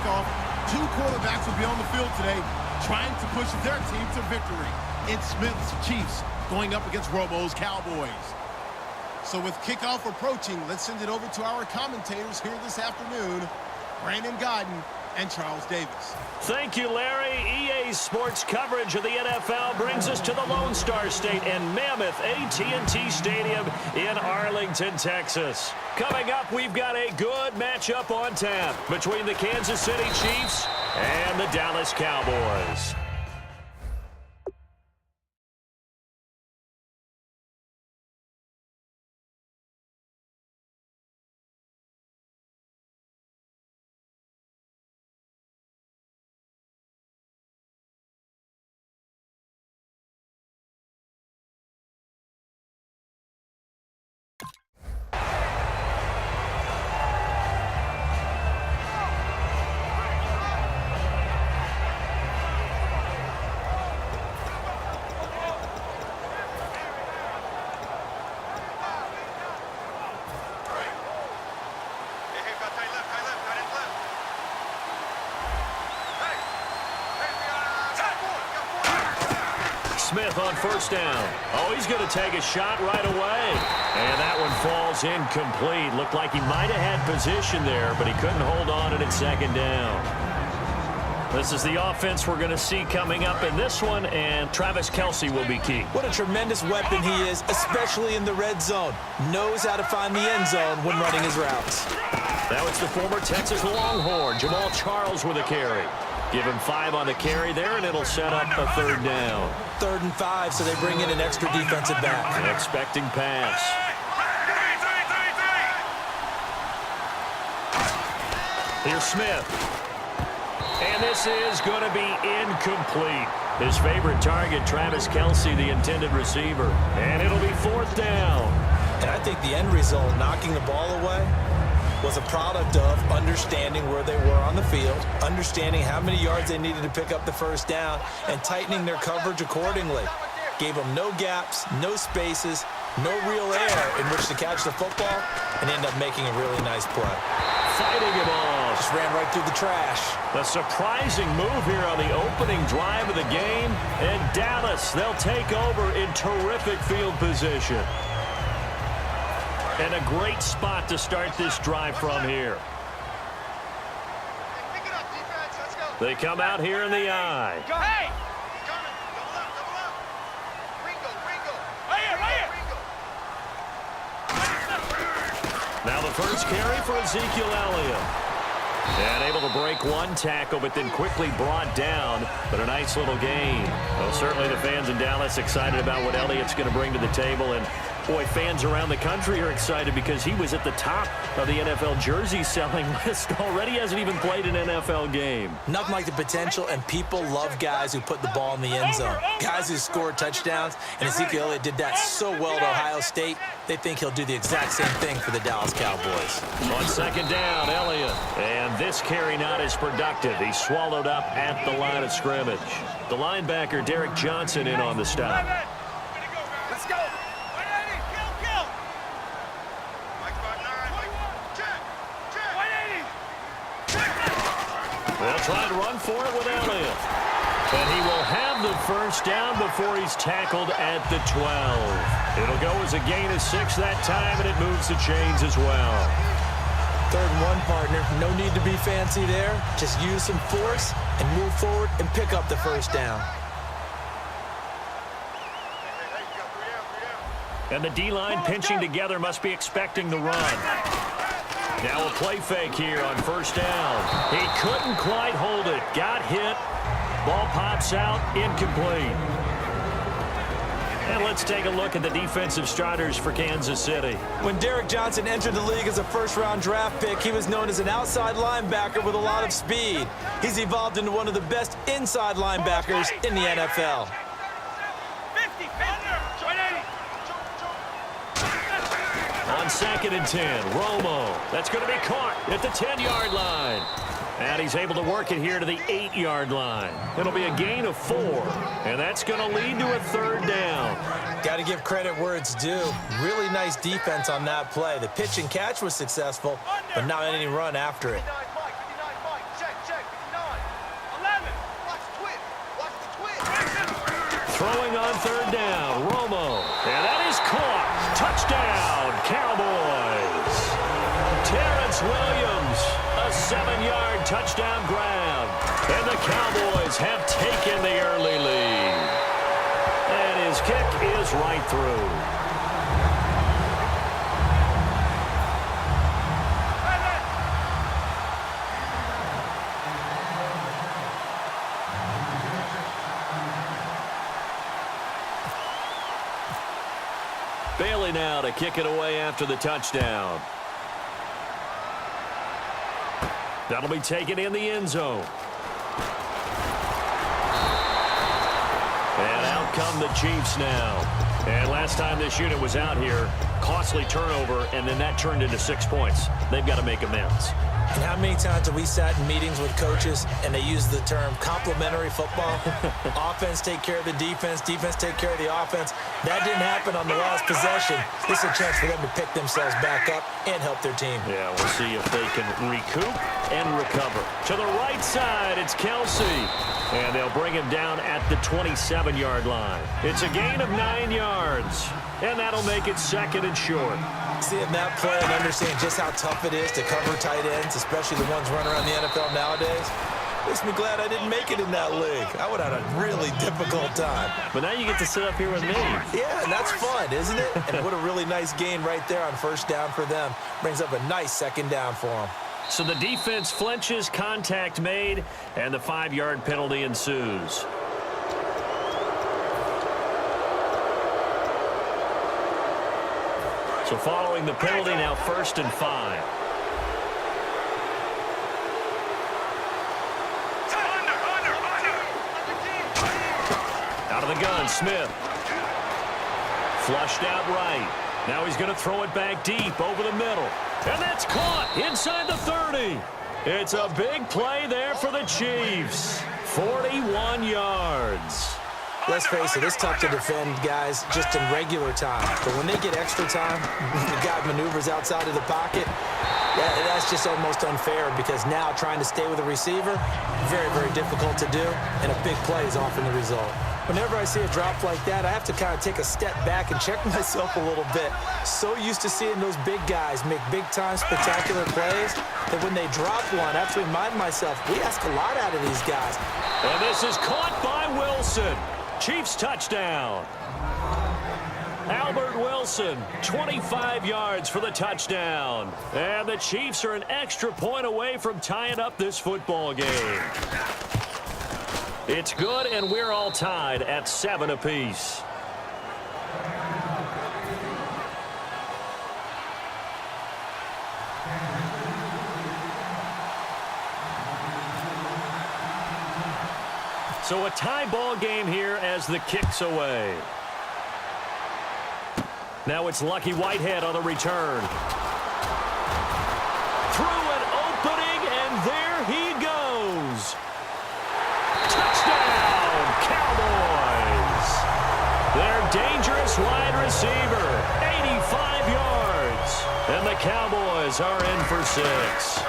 kickoff, two quarterbacks will be on the field today trying to push their team to victory. It's Smith's Chiefs going up against Romo's Cowboys. So with kickoff approaching, let's send it over to our commentators here this afternoon, Brandon Godden and Charles Davis. Thank you, Larry. EA Sports coverage of the NFL brings us to the Lone Star State and Mammoth AT&T Stadium in Arlington, Texas. Coming up, we've got a good matchup on tap between the Kansas City Chiefs and the Dallas Cowboys. Smith on first down. Oh, he's going to take a shot right away. And that one falls incomplete. Looked like he might have had position there, but he couldn't hold on to it at second down. This is the offense we're going to see coming up in this one, and Travis Kelce will be key. What a tremendous weapon he is, especially in the red zone. Knows how to find the end zone when running his routes. Now it's the former Texas Longhorn, Jamal Charles with a carry. Give him 5 on the carry there, and it'll set up a third down. 3rd and 5, so they bring in an extra defensive back. An expecting pass. Here's Smith. And this is going to be incomplete. His favorite target, Travis Kelce, the intended receiver. And it'll be 4th down. And I think the end result, knocking the ball away, was a product of understanding where they were on the field, understanding how many yards they needed to pick up the first down, and tightening their coverage accordingly. Gave them no gaps, no spaces, no real air in which to catch the football, and end up making a really nice play. Fighting it off. Just ran right through the trash. A surprising move here on the opening drive of the game, and Dallas, they'll take over in terrific field position. And a great spot to start this drive from here. They come out here in the eye. Hey! Now the first carry for Ezekiel Elliott. And able to break one tackle, but then quickly brought down. But a nice little gain. Well, certainly the fans in Dallas excited about what Elliott's going to bring to the table. And boy, fans around the country are excited because he was at the top of the NFL jersey selling list already. Hasn't even played an NFL game. Nothing like the potential, and people love guys who put the ball in the end zone. Guys who score touchdowns, and Ezekiel Elliott did that so well at Ohio State, they think he'll do the exact same thing for the Dallas Cowboys. On second down, Elliott. And this carry not as productive. He's swallowed up at the line of scrimmage. The linebacker, Derek Johnson, in on the stop. Let's go. They'll try and run for it with Elliott. And he will have the first down before he's tackled at the 12. It'll go as a gain of 6 that time, and it moves the chains as well. 3rd and 1, partner. No need to be fancy there. Just use some force and move forward and pick up the first down. And the D-line pinching together must be expecting the run. Now a play fake here on first down. He couldn't quite hold it. Got hit. Ball pops out. Incomplete. And let's take a look at the defensive starters for Kansas City. When Derek Johnson entered the league as a first-round draft pick, he was known as an outside linebacker with a lot of speed. He's evolved into one of the best inside linebackers in the NFL. On 2nd and 10, Romo. That's going to be caught at the 10-yard line. And he's able to work it here to the 8-yard line. It'll be a gain of 4. And that's going to lead to a third down. Got to give credit where it's due. Really nice defense on that play. The pitch and catch was successful, but not any run after it. throwing on third down. Romo. And that is caught. Touchdown, Cowboys. Terrence Williams, a 7-yard touchdown grab. And the Cowboys have taken the early lead. And his kick is right through. Bailey now to kick it away after the touchdown. That'll be taken in the end zone. And out come the Chiefs now. And last time this unit was out here, costly turnover, and then that turned into 6 points. They've got to make amends. And how many times have we sat in meetings with coaches and they use the term complementary football? Offense take care of the defense, defense take care of the offense. That didn't happen on the last possession. This is a chance for them to pick themselves back up and help their team. Yeah, we'll see if they can recoup and recover. To the right side, it's Kelsey. And they'll bring him down at the 27-yard line. It's a gain of 9 yards. And that'll make it second and short. Seeing that play and understanding just how tough it is to cover tight ends, especially the ones running around the NFL nowadays, makes me glad I didn't make it in that league. I would have had a really difficult time. But now you get to sit up here with me. Yeah, and that's fun, isn't it? And what a really nice gain right there on first down for them. Brings up a nice second down for them. So the defense flinches, contact made, and the 5-yard penalty ensues. So following the penalty, now 1st and 5. Out of the gun, Smith. Flushed out right. Now he's going to throw it back deep over the middle. And that's caught inside the 30. It's a big play there for the Chiefs. 41 yards. Let's face it, it's tough to defend guys just in regular time. But when they get extra time, the guy maneuvers outside of the pocket, that's just almost unfair because now trying to stay with a receiver, very, very difficult to do, and a big play is often the result. Whenever I see a drop like that, I have to kind of take a step back and check myself a little bit. So used to seeing those big guys make big-time spectacular plays that when they drop one, I have to remind myself, we ask a lot out of these guys. And this is caught by Wilson. Chiefs touchdown. Albert Wilson, 25 yards for the touchdown. And the Chiefs are an extra point away from tying up this football game. It's good, and we're all tied at 7 apiece. So a tie ball game here as the kick's away. Now it's Lucky Whitehead on the return. Through an opening, and there he goes. Touchdown, Cowboys. Their dangerous wide receiver, 85 yards. And the Cowboys are in for 6.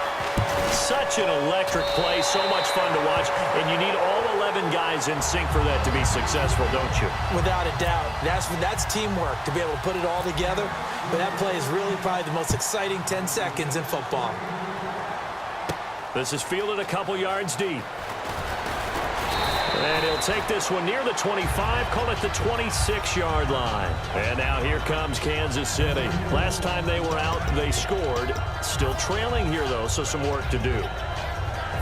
Such an electric play, so much fun to watch, and you need all 11 guys in sync for that to be successful, don't you? Without a doubt. That's teamwork to be able to put it all together, but that play is really probably the most exciting 10 seconds in football. This is fielded a couple yards deep. And he'll take this one near the 25, call it the 26-yard line. And now here comes Kansas City. Last time they were out, they scored. Still trailing here, though, so some work to do.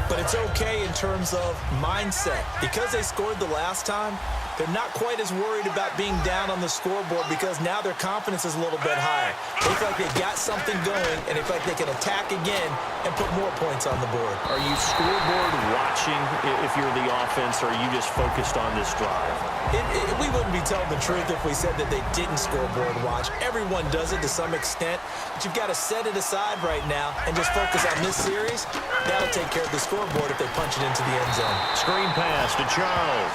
But it's okay in terms of mindset. Because they scored the last time, they're not quite as worried about being down on the scoreboard because now their confidence is a little bit higher. They feel like they got something going, and they feel like they can attack again and put more points on the board. Are you scoreboard watching if you're the offense, or are you just focused on this drive? We wouldn't be telling the truth if we said that they didn't scoreboard watch. Everyone does it to some extent, but you've got to set it aside right now and just focus on this series. That'll take care of the scoreboard if they punch it into the end zone. Screen pass to Charles.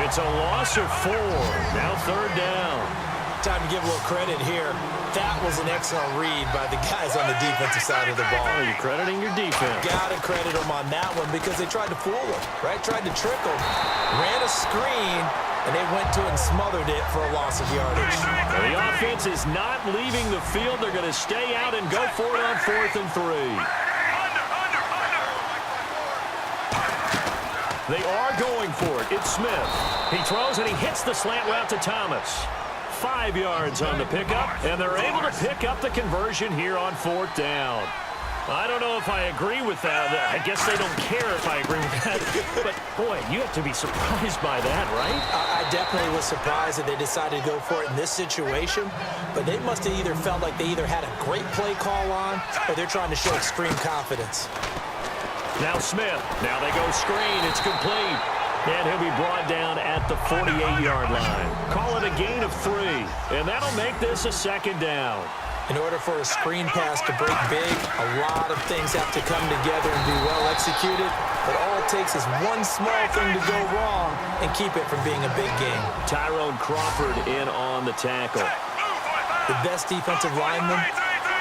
It's a loss of 4. Now 3rd down. Time to give a little credit here. That was an excellent read by the guys on the defensive side of the ball. Oh, you're crediting your defense. Got to credit them on that one because they tried to fool him, right? Tried to trick him. Ran a screen, and they went to it and smothered it for a loss of yardage. Well, the offense is not leaving the field. They're going to stay out and go for it on 4th and 3. They are going for it. It's Smith. He throws and he hits the slant route to Thomas. 5 yards on the pickup, and they're able to pick up the conversion here on 4th down. I don't know if I agree with that. I guess they don't care if I agree with that. But, boy, you have to be surprised by that, right? I definitely was surprised that they decided to go for it in this situation. But they must have either felt like they either had a great play call on or they're trying to show extreme confidence. Now Smith. Now they go screen. It's complete. And he'll be brought down at the 48-yard line. Call it a gain of 3. And that'll make this a 2nd down. In order for a screen pass to break big, a lot of things have to come together and be well executed. But all it takes is one small thing to go wrong and keep it from being a big game. Tyrone Crawford in on the tackle. The best defensive linemen,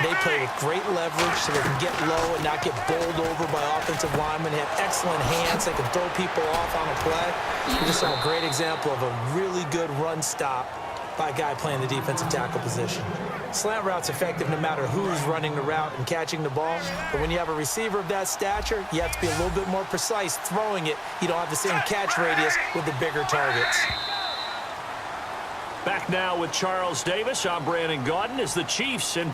they play with great leverage so they can get low and not get bowled over by offensive linemen. They have excellent hands. They can throw people off on a play. We just saw a great example of a really good run stop by a guy playing the defensive tackle position. Slant route's effective no matter who's running the route and catching the ball. But when you have a receiver of that stature, you have to be a little bit more precise throwing it. You don't have the same catch radius with the bigger targets. Back now with Charles Davis. I'm Brandon Gaudin as the Chiefs and